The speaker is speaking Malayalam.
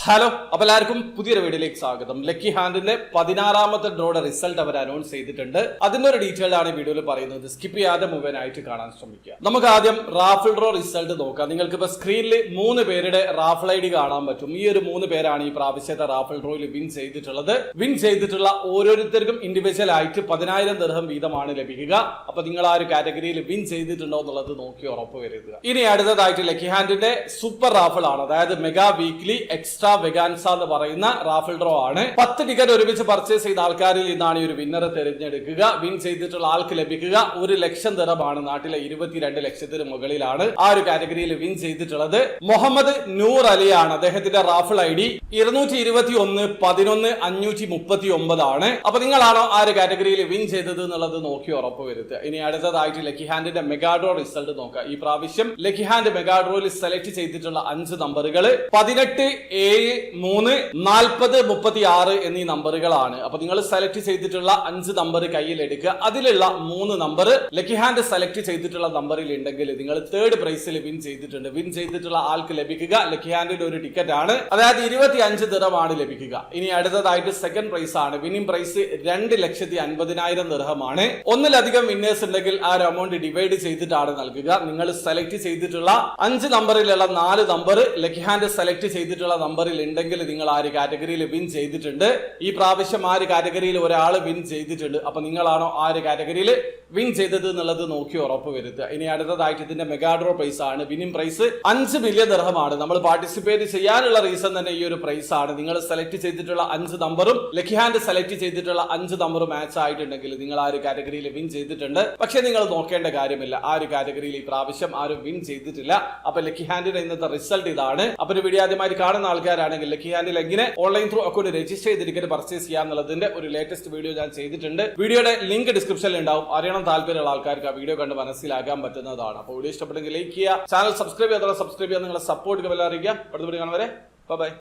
ഹലോ, അപ്പോൾ എല്ലാവർക്കും പുതിയൊരു വീഡിയോയിലേക്ക് സ്വാഗതം. ലക്കി ഹാൻഡിന്റെ 16ാമത്തെ ഡ്രോയുടെ റിസൾട്ട് അവർ അനൗൺസ് ചെയ്തിട്ടുണ്ട്. അതിന്റെ ഒരു ഡീറ്റെയിൽഡ് ആണ് വീഡിയോയിൽ പറയുന്നത്. സ്കിപ്പ് ചെയ്യാതെ മുഴുവനായിട്ട് കാണാൻ ശ്രമിക്കുക. നമുക്ക് ആദ്യം റാഫിൾ ഡ്രോ റിസൾട്ട് നോക്കാം. നിങ്ങൾക്ക് ഇപ്പോൾ സ്ക്രീനിൽ 3 പേരുടെ റാഫിൾ ID കാണാൻ പറ്റും. ഈ ഒരു 3 പേരാണ് ഈ പ്രാവശ്യത്തെ റാഫിൾ ഡ്രോയിൽ വിൻ ചെയ്തിട്ടുള്ളത്. വിൻ ചെയ്തിട്ടുള്ള ഓരോരുത്തർക്കും ഇൻഡിവിജ്വൽ ആയിട്ട് 10,000 ദിർഹം വീതമാണ് ലഭിക്കുക. അപ്പൊ നിങ്ങൾ ആ ഒരു കാറ്റഗറിയിൽ വിൻ ചെയ്തിട്ടുണ്ടോ എന്നുള്ളത് നോക്കി ഉറപ്പ് വരുത്തുക. ഇനി അടുത്തതായിട്ട് ലക്കി ഹാൻഡിന്റെ സൂപ്പർ റാഫിൾ ആണ്, അതായത് മെഗാ വീക്ക്ലി എക്സ്ട്രാ വെഗാൻസ എന്ന് പറയുന്ന റാഫിൾ ഡ്രോ ആണ്. 10 ടിക്കറ്റ് ഒരുമിച്ച് പർച്ചേസ് ചെയ്ത ആൾക്കാരിൽ നിന്നാണ് ഈ ഒരു വിന്നറെ തിരഞ്ഞെടുക്കുക. വിൻ ചെയ്തിട്ടുള്ള ആൾക്ക് ലഭിക്കുക 1 ലക്ഷം ദിർഹമാണ്. നാട്ടിലെ 22 ലക്ഷത്തിന് മുകളിലാണ് ആ ഒരു കാറ്റഗറിയിൽ വിൻ ചെയ്തിട്ടുള്ളത്. മുഹമ്മദ് നൂർ അലിയാണ്. അദ്ദേഹത്തിന്റെ റാഫിൾ ID 221-11-539 ആണ്. അപ്പൊ നിങ്ങളാണോ ആ ഒരു കാറ്റഗറിയിൽ വിൻ ചെയ്തത് എന്നുള്ളത് നോക്കി ഉറപ്പ് വരുത്തുക. ഇനി അടുത്തതായിട്ട് ലക്കി ഹാൻഡിന്റെ മെഗാഡ്രോ റിസൾട്ട് നോക്കാം. ഈ പ്രാവശ്യം ലക്കി ഹാൻഡ് മെഗാഡ്രോയിൽ സെലക്ട് ചെയ്തിട്ടുള്ള 5 നമ്പറുകൾ 18, 7, 3, 40, 36 എന്നീ നമ്പറുകളാണ്. അപ്പൊ നിങ്ങൾ സെലക്ട് ചെയ്തിട്ടുള്ള 5 നമ്പർ കയ്യിൽ എടുക്കുക. അതിലുള്ള 3 നമ്പർ ലക്കി ഹാൻഡ് സെലക്ട് ചെയ്തിട്ടുള്ള നമ്പറിൽ ഉണ്ടെങ്കിൽ നിങ്ങൾ തേർഡ് പ്രൈസിൽ വിൻ ചെയ്തിട്ടുണ്ട്. വിൻ ചെയ്തിട്ടുള്ള ആൾക്ക് ലഭിക്കുക ലക്കി ഹാൻഡിന്റെ ഒരു ടിക്കറ്റ് ആണ്, അതായത് 25 ദിർഹമാണ് ലഭിക്കുക. ഇനി അടുത്തതായിട്ട് സെക്കൻഡ് പ്രൈസ് ആണ്. Winning price 2,50,000 ദിർഹമാണ്. ഒന്നിലധികം വിന്നേഴ്സ് ഉണ്ടെങ്കിൽ ആ ഒരു എമൗണ്ട് ഡിവൈഡ് ചെയ്തിട്ടാണ് നൽകുക. നിങ്ങൾ സെലക്ട് ചെയ്തിട്ടുള്ള 5 നമ്പറിലുള്ള 4 നമ്പർ ലക്കി ഹാൻഡ് സെലക്ട് ചെയ്തിട്ടുള്ള നമ്പറിൽ ഉണ്ടെങ്കിൽ നിങ്ങൾ ആ ഒരു കാറ്റഗറിയിൽ വിൻ ചെയ്തിട്ടുണ്ട്. ഈ പ്രാവശ്യം ആ ഒരു കാറ്റഗറിയിൽ ഒരാൾ വിൻ ചെയ്തിട്ടുണ്ട്. അപ്പൊ നിങ്ങളാണോ ആ ഒരു കാറ്റഗറിയിൽ വിൻ ചെയ്തത് എന്നുള്ളത് നോക്കി ഉറപ്പ് വരുത്തുക. ഇനി അടുത്തതായിട്ട് ഇതിന്റെ മെഗാഡ്രോ പ്രൈസ് ആണ്. വിന്നിംഗ് പ്രൈസ് 5 മില്യൺ ദിർഹമാണ്. നമ്മൾ പാർട്ടിസിപ്പേറ്റ് ചെയ്യാനുള്ള റീസൺ തന്നെ ഈ ഒരു പ്രൈസ് ആണ്. നിങ്ങൾ സെലക്ട് ചെയ്തിട്ടുള്ള 5 നമ്പറും ലക്കി ഹാൻഡ് സെലക്ട് ചെയ്തിട്ടുള്ള 5 നമ്പറും മാച്ച് ആയിട്ടുണ്ടെങ്കിൽ നിങ്ങൾ ആ ഒരു കാറ്റഗറിയിൽ വിൻ ചെയ്തിട്ടുണ്ട്. പക്ഷെ നിങ്ങൾ നോക്കേണ്ട കാര്യമില്ല, ആ ഒരു കാറ്റഗറിയിൽ ഈ പ്രാവശ്യം ആരും വിൻ ചെയ്തിട്ടില്ല. അപ്പൊ ലക്കി ഹാൻഡിന്റെ ഇന്നത്തെ റിസൾട്ട് ഇതാണ്. അപ്പൊ ഒരു വീഡിയോ ആദ്യമായി കാണുന്ന ആൾക്കാരാണെങ്കിൽ ലക്കി ഹാൻഡിൽ എങ്ങനെ ഓൺലൈൻ ത്രൂ അക്കൗണ്ട് രജിസ്റ്റർ ചെയ്ത് ടിക്കറ്റ് പർച്ചേസ് ചെയ്യാന്നുള്ളതിന്റെ ഒരു ലേറ്റസ്റ്റ് വീഡിയോ ഞാൻ ചെയ്തിട്ടുണ്ട്. വീഡിയോയുടെ ലിങ്ക് ഡിസ്ക്രിപ്ഷനിൽ ഉണ്ടാവും. അറിയണം താല്പര്യമുള്ള ആൾക്കാർക്ക് ആ വീഡിയോ കണ്ട് മനസ്സിലാക്കാൻ പറ്റുന്നതാണ്. അപ്പോൾ വീഡിയോ ഇഷ്ടപ്പെട്ടെങ്കിൽ ലൈക്ക് ചെയ്യുക, ചാനൽ സബ്സ്ക്രൈബ് ചെയ്യാതെ സബ്സ്ക്രൈബ് ചെയ്യാൻ നിങ്ങളെ സപ്പോർട്ട് അറിയിക്കുക. അടുത്ത വീഡിയോ കാണുന്നവരെ ബൈ.